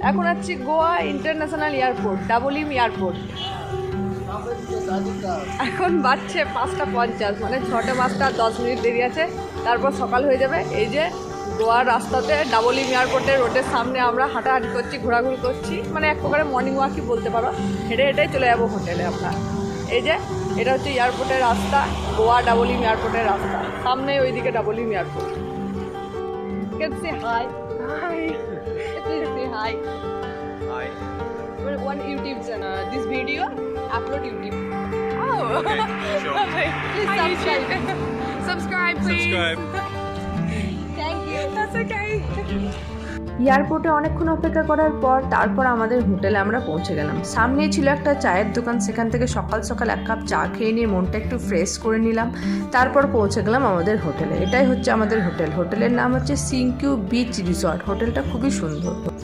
এখন আছি Goa international airport, Dabolim airport. এখন বাজছে 5:50, মানে 6:05 দেরি আছে, তারপর সকাল হয়ে যাবে। এই যে গোয়ার রাস্তাতে ডাবলিম এয়ারপোর্টের রোডের সামনে আমরা হাঁটাহাঁটি করছি, ঘোরাঘুরি করছি, মানে এক প্রকারের মর্নিং ওয়াকই বলতে পারো। হেঁটে হেঁটেই চলে যাবো হোটেলে আমরা। এই যে এটা হচ্ছে এয়ারপোর্টের রাস্তা, গোয়া ডাবলিম এয়ারপোর্টের রাস্তা, সামনে ওইদিকে Dabolim airport. Can say hi. Hi. Please say hi. Hi. One YouTube channel. This video upload YouTube. Oh, Okay, sure. Please Hi, subscribe. subscribe, please. Subscribe. Thank you. That's okay. এয়ারপোর্টে অনেকক্ষণ অপেক্ষা করার পর তারপর আমাদের হোটেলে আমরা পৌঁছে গেলাম। সামনেই ছিল একটা চায়ের দোকান, সেখান থেকে সকাল সকাল এক কাপ চা খেয়ে নিয়ে মনটা একটু ফ্রেশ করে নিলাম। তারপর পৌঁছে গেলাম আমাদের হোটেলে। এটাই হচ্ছে আমাদের হোটেল। হোটেলের নাম হচ্ছে সিংকিউ বিচ রিসর্ট। হোটেলটা খুবই সুন্দর।